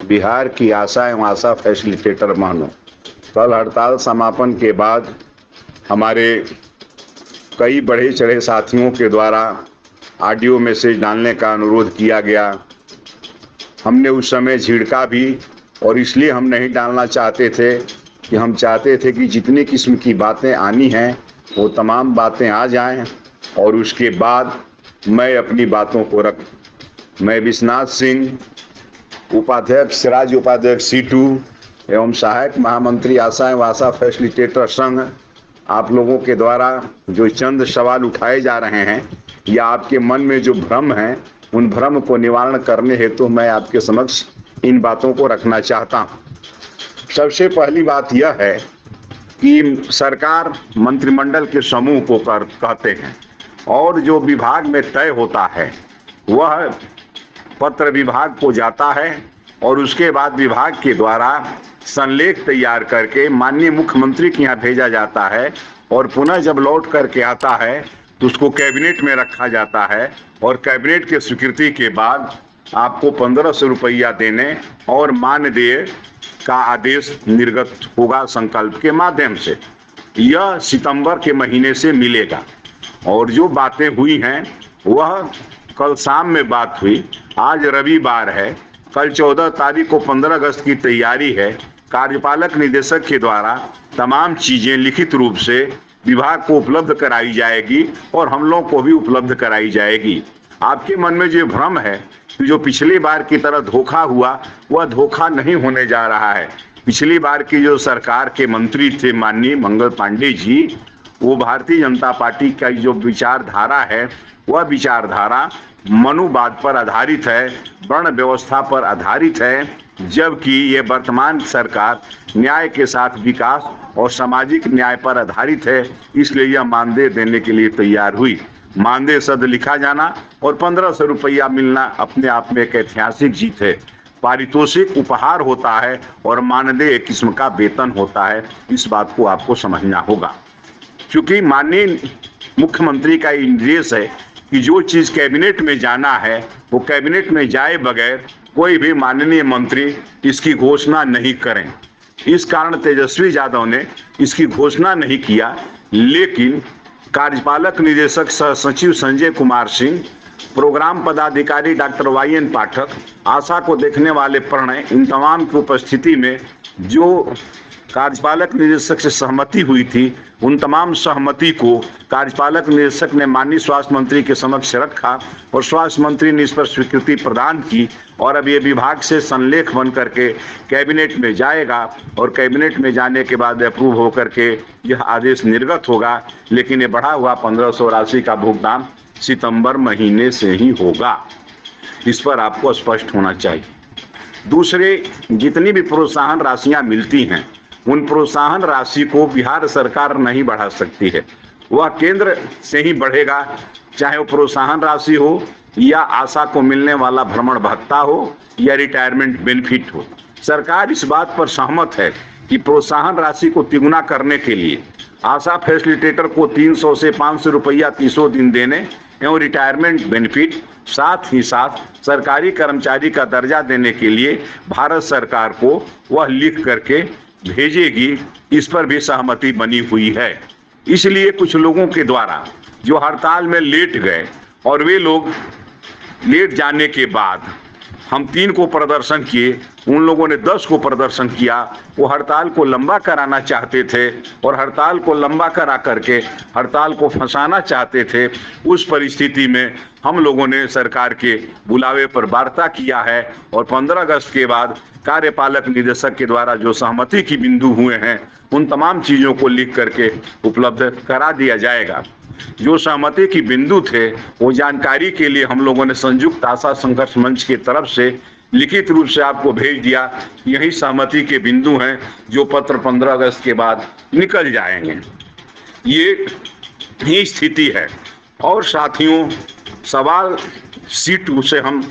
बिहार की आशा एवं आशा फैसिलिटेटर बहनों, कल हड़ताल समापन के बाद हमारे कई बढ़े चढ़े साथियों के द्वारा ऑडियो मैसेज डालने का अनुरोध किया गया। हमने उस समय झिड़का भी, और इसलिए हम नहीं डालना चाहते थे कि हम चाहते थे कि जितनी किस्म की बातें आनी हैं वो तमाम बातें आ जाएं और उसके बाद मैं अपनी बातों को रखूं। मैं विश्वनाथ सिंह, उपाध्यक्ष राज्य उपाध्यक्ष C2 एवं सहायक महामंत्री आशा एवं आशा फैसिलिटेटर संघ, आप लोगों के द्वारा जो चंद सवाल उठाए जा रहे हैं या आपके मन में जो भ्रम है, उन भ्रम को निवारण करने हेतु मैं आपके समक्ष इन बातों को रखना चाहता हूं। सबसे पहली बात यह है कि सरकार मंत्रिमंडल के समूह को कहते हैं और जो विभाग में तय होता है वह पत्र विभाग को जाता है और उसके बाद विभाग के द्वारा संलेख तैयार करके माननीय मुख्यमंत्री के यहाँ भेजा जाता है और पुनः जब लौट करके आता है तो उसको कैबिनेट में रखा जाता है और कैबिनेट की स्वीकृति के बाद आपको 1500 रुपया देने और मानदेय का आदेश निर्गत होगा संकल्प के माध्यम से। यह सितंबर के महीने से मिलेगा और जो बातें हुई हैं वह कल शाम में बात हुई। आज रविवार है, कल 14 तारीख को 15 अगस्त की तैयारी है। कार्यपालक निदेशक के द्वारा तमाम चीजें लिखित रूप से विभाग को उपलब्ध कराई जाएगी और हम लोगों को भी उपलब्ध कराई जाएगी। आपके मन में जो भ्रम है कि जो पिछली बार की तरह धोखा हुआ, वह धोखा नहीं होने जा रहा है। पिछली बार की जो सरकार के मंत्री थे माननीय मंगल पांडे जी, वो भारतीय जनता पार्टी का जो विचारधारा है वह विचारधारा मनुवाद पर आधारित है, वर्ण व्यवस्था पर आधारित है, जबकि ये वर्तमान सरकार न्याय के साथ विकास और सामाजिक न्याय पर आधारित है। इसलिए यह मानदेय देने के लिए तैयार हुई। मानदेय शब्द लिखा जाना और 1500 रुपया मिलना अपने आप में एक ऐतिहासिक जीत है। पारितोषिक उपहार होता है और मानदेय एक किस्म का वेतन होता है। इस बात को आपको समझना होगा, क्योंकि माननीय मुख्यमंत्री का निर्देश है कि जो चीज कैबिनेट में जाना है वो कैबिनेट में जाए बगैर कोई भी माननीय मंत्री इसकी घोषणा नहीं करें। इस कारण तेजस्वी यादव ने इसकी घोषणा नहीं किया, लेकिन कार्यपालक निदेशक सह सचिव संजय कुमार सिंह, प्रोग्राम पदाधिकारी डॉक्टर YN पाठक, आशा को देखने वाले प्रणय, इन तमाम की उपस्थिति में जो कार्यपालक निदेशक से सहमति हुई थी, उन तमाम सहमति को कार्यपालक निदेशक ने माननीय स्वास्थ्य मंत्री के समक्ष रखा और स्वास्थ्य मंत्री ने इस पर स्वीकृति प्रदान की और अब ये विभाग से संलेख बन करके कैबिनेट में जाएगा और कैबिनेट में जाने के बाद अप्रूव होकर के यह आदेश निर्गत होगा। लेकिन ये बढ़ा हुआ 1500 राशि का भुगतान सितंबर महीने से ही होगा। इस पर आपको स्पष्ट होना चाहिए। दूसरे, जितनी भी प्रोत्साहन राशियां मिलती हैं उन प्रोत्साहन राशि को बिहार सरकार नहीं बढ़ा सकती है, वह केंद्र से ही बढ़ेगा, चाहे वो प्रोत्साहन राशि हो या आशा को मिलने वाला भ्रमण भत्ता हो या रिटायरमेंट बेनिफिट हो। सरकार इस बात पर सहमत है कि प्रोत्साहन राशि को तिगुना करने के लिए आशा फैसिलिटेटर को 300 से 500 रुपया 30 दिन देने एवं रिटायरमेंट बेनिफिट, साथ ही साथ सरकारी कर्मचारी का दर्जा देने के लिए भारत सरकार को वह लिख करके भेजेगी। इस पर भी सहमति बनी हुई है। इसलिए कुछ लोगों के द्वारा जो हड़ताल में लेट गए और वे लोग लेट जाने के बाद हम 3 को प्रदर्शन किए, उन लोगों ने 10 को प्रदर्शन किया। वो हड़ताल को लंबा कराना चाहते थे और हड़ताल को लंबा करा करके हड़ताल को फंसाना चाहते थे। उस परिस्थिति में हम लोगों ने सरकार के बुलावे पर वार्ता किया है और 15 अगस्त के बाद कार्यपालक निदेशक के द्वारा जो सहमति की बिंदु हुए हैं उन तमाम चीज़ों को लिख करके उपलब्ध करा दिया जाएगा। जो सहमति की बिंदु थे वो जानकारी के लिए हम लोगों ने संयुक्त आशा संघर्ष मंच की तरफ से लिखित रूप से आपको भेज दिया। यही सहमति के बिंदु हैं जो पत्र 15 अगस्त के बाद निकल जाएंगे। ये ही स्थिति है। और साथियों, सवाल C2 से हम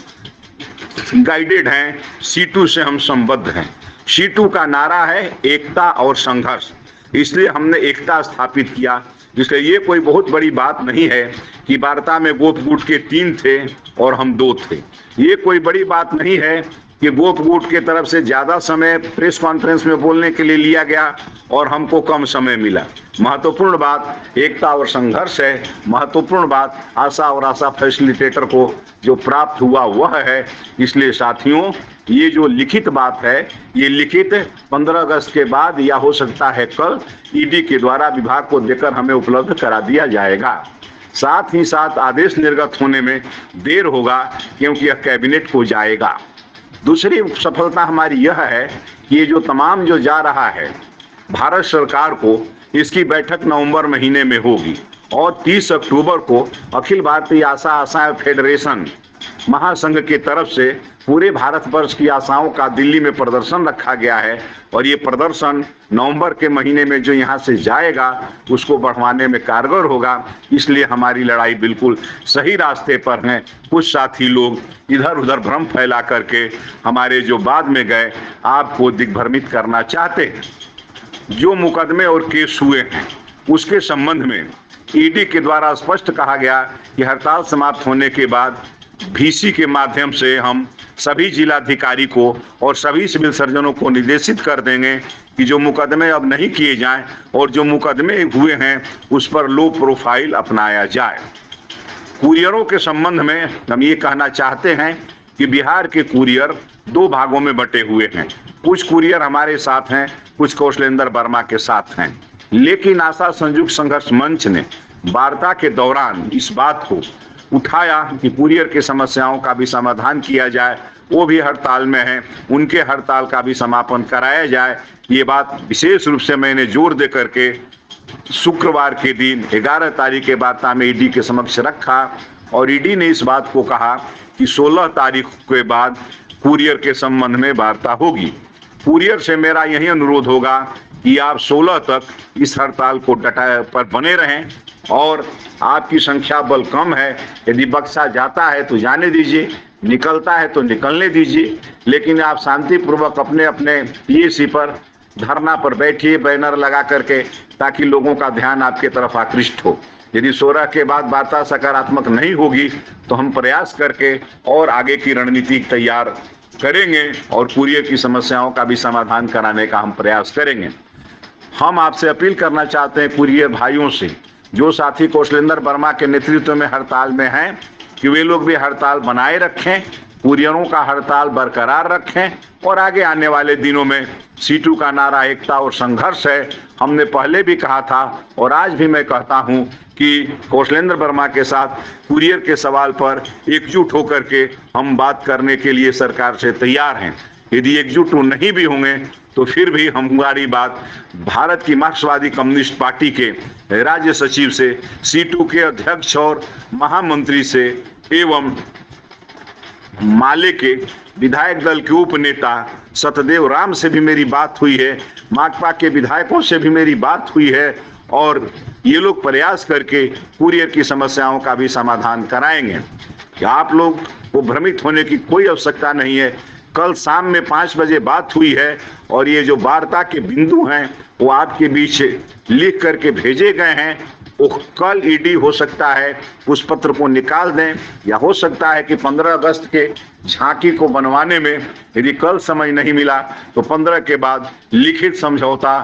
गाइडेड हैं, C2 से हम संबद्ध हैं। C2 का नारा है एकता और संघर्ष, इसलिए हमने एकता स्थापित किया। इसलिए ये कोई बहुत बड़ी बात नहीं है कि वार्ता में गोप गुट के 3 थे और हम 2 थे। ये कोई बड़ी बात नहीं है कि गोप गुट के तरफ से ज्यादा समय प्रेस कॉन्फ्रेंस में बोलने के लिए लिया गया और हमको कम समय मिला। महत्वपूर्ण बात एकता और संघर्ष है। महत्वपूर्ण बात आशा और आशा फैसिलिटेटर को जो प्राप्त हुआ वह है। इसलिए साथियों, ये जो लिखित बात है, ये लिखित 15 अगस्त के बाद या हो सकता है कल ईडी के द्वारा विभाग को देकर हमें उपलब्ध करा दिया जाएगा। साथ ही साथ आदेश निर्गत होने में देर होगा क्योंकि यह कैबिनेट को जाएगा। दूसरी सफलता हमारी यह है कि ये जो तमाम जो जा रहा है भारत सरकार को, इसकी बैठक नवंबर महीने में होगी और 30 अक्टूबर को अखिल भारतीय आशा आशा फेडरेशन महासंघ की तरफ से पूरे भारतवर्ष की आशाओं का दिल्ली में प्रदर्शन रखा गया है और ये प्रदर्शन नवंबर के महीने में जो यहाँ से जाएगा उसको बढ़वाने में कारगर होगा। इसलिए हमारी लड़ाई बिल्कुल सही रास्ते पर है। कुछ साथी लोग इधर उधर भ्रम फैला करके हमारे जो बाद में गए आपको दिग्भ्रमित करना चाहते हैं। जो मुकदमे और केस हुए हैं उसके संबंध में ईडी के द्वारा स्पष्ट कहा गया कि हड़ताल समाप्त होने के बाद VC के माध्यम से हम सभी जिलाधिकारी को और सभी सिविल सर्जनों को निर्देशित कर देंगे कि जो मुकदमे अब नहीं किए जाएं और जो मुकदमे हुए हैं उस पर लो प्रोफाइल अपनाया जाए। कुरियरों के संबंध में हम ये कहना चाहते हैं कि बिहार के कुरियर 2 भागों में बटे हुए हैं। कुछ कुरियर हमारे साथ हैं, कुछ कौशलेंद्र वर्मा के साथ हैं। लेकिन आशा संयुक्त संघर्ष मंच ने वार्ता के दौरान इस बात को उठाया कि कुरियर की समस्याओं का भी समाधान किया जाए। वो भी हड़ताल में हैं, उनके हड़ताल का भी समापन कराया जाए। ये बात विशेष रूप से मैंने जोर दे करके शुक्रवार के दिन 11 तारीख के वार्ता में ईडी के समक्ष रखा और ईडी ने इस बात को कहा कि 16 तारीख के बाद कुरियर के संबंध में वार्ता होगी। कुरियर से मेरा यही अनुरोध होगा कि आप 16 तक इस हड़ताल को डटा पर बने रहें और आपकी संख्या बल कम है। यदि बक्सा जाता है तो जाने दीजिए, निकलता है तो निकलने दीजिए, लेकिन आप शांतिपूर्वक अपने अपने PAC पर धरना पर बैठिए बैनर लगा करके, ताकि लोगों का ध्यान आपके तरफ आकृष्ट हो। यदि 16 के बाद वार्ता सकारात्मक नहीं होगी तो हम प्रयास करके और आगे की रणनीति तैयार करेंगे और कुरियर की समस्याओं का भी समाधान कराने का हम प्रयास करेंगे। हम आपसे अपील करना चाहते हैं कुरियर भाइयों से, जो साथी कौशलेंद्र वर्मा के नेतृत्व में हड़ताल में हैं, कि वे लोग भी हड़ताल बनाए रखें, कुरियरों का हड़ताल बरकरार रखें और आगे आने वाले दिनों में सीटू का नारा एकता और संघर्ष है। हमने पहले भी कहा था और आज भी मैं कहता हूं कि कौशलेंद्र वर्मा के साथ कुरियर के सवाल पर एकजुट होकर के हम बात करने के लिए सरकार से तैयार हैं। यदि एकजुट नहीं भी होंगे तो फिर भी हमारी बात भारत की मार्क्सवादी कम्युनिस्ट पार्टी के राज्य सचिव से, सीटू के अध्यक्ष और महामंत्री से एवं माले के विधायक दल के उप नेता सतदेव राम से भी मेरी बात हुई है, माकपा के विधायकों से भी मेरी बात हुई है और ये लोग प्रयास करके कुरियर की समस्याओं का भी समाधान कराएंगे। कि आप लोग को भ्रमित होने की कोई आवश्यकता नहीं है। कल शाम में 5 बजे बात हुई है और ये जो वार्ता के बिंदु हैं वो आपके बीच लिख करके भेजे गए हैं। वो कल ईडी हो सकता है उस पत्र को निकाल दें, या हो सकता है कि 15 अगस्त के झांकी को बनवाने में यदि कल समय नहीं मिला तो 15 के बाद लिखित समझौता,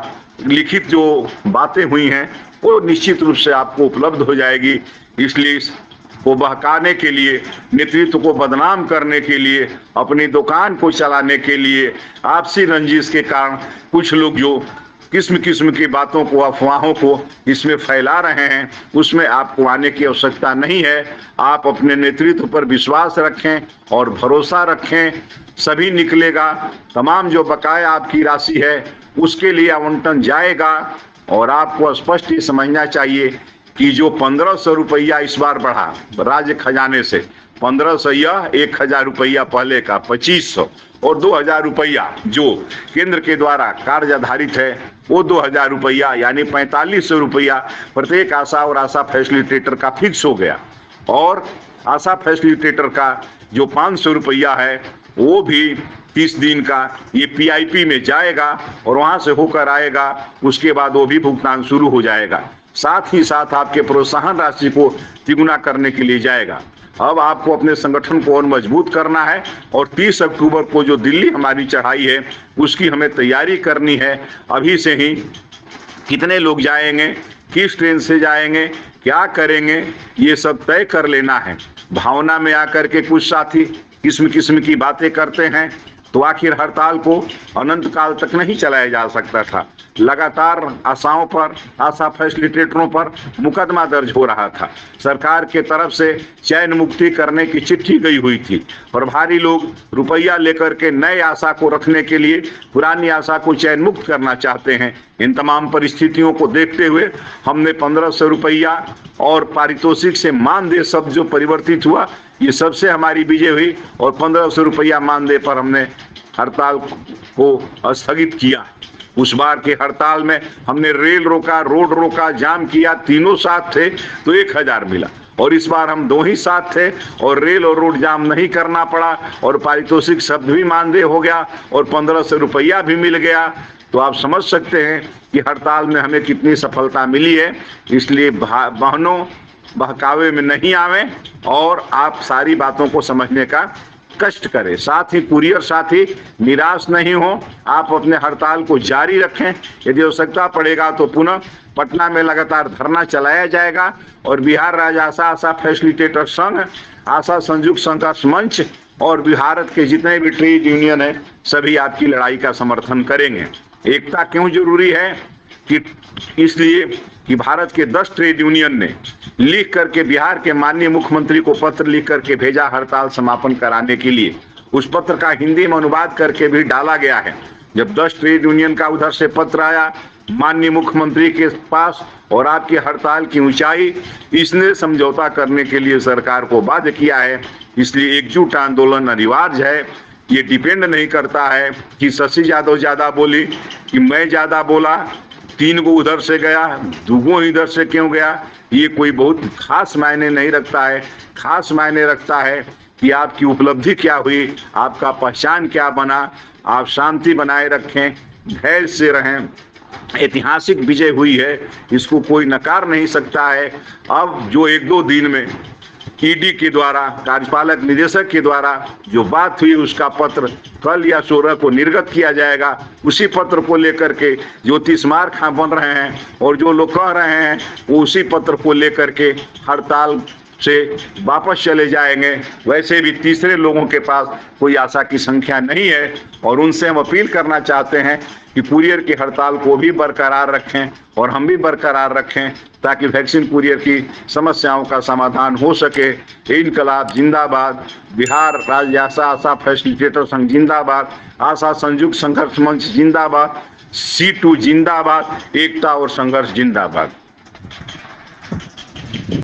लिखित जो बातें हुई हैं वो निश्चित रूप से आपको उपलब्ध हो जाएगी। इसलिए को बहकाने के लिए, नेतृत्व को बदनाम करने के लिए, अपनी दुकान को चलाने के लिए, आपसी रंजिश के कारण कुछ लोग जो किस्म किस्म की बातों को, अफवाहों को इसमें फैला रहे हैं, उसमें आपको आने की आवश्यकता नहीं है। आप अपने नेतृत्व पर विश्वास रखें और भरोसा रखें, सभी निकलेगा। तमाम जो बकाया आपकी राशि है उसके लिए आवंटन जाएगा और आपको स्पष्ट ये समझना चाहिए कि जो 1500 रुपया इस बार बढ़ा राज्य खजाने से, 1500 यह 1000 रुपया पहले का 2500 और 2000 रुपया जो केंद्र के द्वारा कार्य आधारित है वो 2000 रुपया यानी 4500 रुपया प्रत्येक आशा और आशा फैसिलिटेटर का फिक्स हो गया। और आशा फैसिलिटेटर का जो 500 रुपया है वो भी 30 दिन का ये PIP में जाएगा और वहां से होकर आएगा। उसके बाद वो भी भुगतान शुरू हो जाएगा। साथ ही साथ आपके प्रोत्साहन राशि को तिगुना करने के लिए जाएगा। अब आपको अपने संगठन को और मजबूत करना है और 30 अक्टूबर को जो दिल्ली हमारी चढ़ाई है उसकी हमें तैयारी करनी है। अभी से ही कितने लोग जाएंगे, किस ट्रेन से जाएंगे, क्या करेंगे, ये सब तय कर लेना है। भावना में आकर के कुछ साथी किस्म किस्म की बातें करते हैं तो आखिर हड़ताल को अनंत काल तक नहीं चलाया जा सकता था। लगातार आशाओं पर, आशा फैसिलिटेटरों पर मुकदमा दर्ज हो रहा था। सरकार के तरफ से चयन मुक्ति करने की चिट्ठी गई हुई थी। प्रभारी लोग रुपया लेकर के नए आशा को रखने के लिए पुरानी आशा को चयन मुक्त करना चाहते हैं। इन तमाम परिस्थितियों को देखते हुए हमने 1500 रुपया और पारितोषिक से मानदेय शब्द जो परिवर्तित हुआ, ये सबसे हमारी विजय हुई और 1500 रुपया मानदेय पर हमने हड़ताल को स्थगित किया। उस बार के हड़ताल में हमने रेल रोका, रोड रोका, जाम किया, तीनों साथ थे तो 1000 मिला। और इस बार हम 2 ही साथ थे और रेल और रोड जाम नहीं करना पड़ा और पारितोषिक शब्द भी मानदेय हो गया और 1500 रुपया भी मिल गया। तो आप समझ सकते हैं कि हड़ताल में हमें कितनी सफलता मिली है। इसलिए बहनों, बहकावे में नहीं आवे और आप सारी बातों को समझने का कष्ट करें। साथ ही कुरियर साथी निराश नहीं हो, आप अपने हड़ताल को जारी रखें। यदि आवश्यकता पड़ेगा तो पुनः पटना में लगातार धरना चलाया जाएगा और बिहार राज्य आशा फैसिलिटेटर संघ, आशा संयुक्त संघर्ष मंच और भारत के जितने भी ट्रेड यूनियन है सभी आपकी लड़ाई का समर्थन करेंगे। एकता क्यों जरूरी है कि इसलिए कि भारत के 10 ट्रेड यूनियन ने लिख करके बिहार के माननीय मुख्यमंत्री को पत्र लिख करके भेजा हड़ताल समापन कराने के लिए। उस पत्र का हिंदी में अनुवाद करके भी डाला गया है। जब 10 ट्रेड यूनियन का उधर से पत्र आया माननीय मुख्यमंत्री के पास और आपकी हड़ताल की ऊंचाई, इसने समझौता करने के लिए सरकार को बाध्य किया है। इसलिए एकजुट आंदोलन अनिवार्य है। ये डिपेंड नहीं करता है कि शशि यादव ज्यादा बोली, कि मैं ज्यादा बोला, 3 गो उधर से गया, 2 गो इधर से क्यों गया, ये कोई बहुत खास मायने नहीं रखता है। खास मायने रखता है कि आपकी उपलब्धि क्या हुई, आपका पहचान क्या बना। आप शांति बनाए रखें, धैर्य से रहें। ऐतिहासिक विजय हुई है, इसको कोई नकार नहीं सकता है। अब जो 1-2 दिन में ईडी के द्वारा, कार्यपालक निदेशक के द्वारा जो बात हुई उसका पत्र कल या 16 को निर्गत किया जाएगा। उसी पत्र को लेकर के ज्योतिष मार्ग बन रहे हैं और जो लोग कह रहे हैं वो उसी पत्र को लेकर के हड़ताल से वापस चले जाएंगे। वैसे भी तीसरे लोगों के पास कोई आशा की संख्या नहीं है और उनसे हम अपील करना चाहते हैं कि कुरियर की हड़ताल को भी बरकरार रखें और हम भी बरकरार रखें ताकि वैक्सीन कुरियर की समस्याओं का समाधान हो सके। इनकलाब जिंदाबाद, बिहार राज्य आशा फैसिलिटेटर संघ जिंदाबाद, आशा संयुक्त संघर्ष मंच जिंदाबाद, C2 जिंदाबाद, एकता और संघर्ष जिंदाबाद।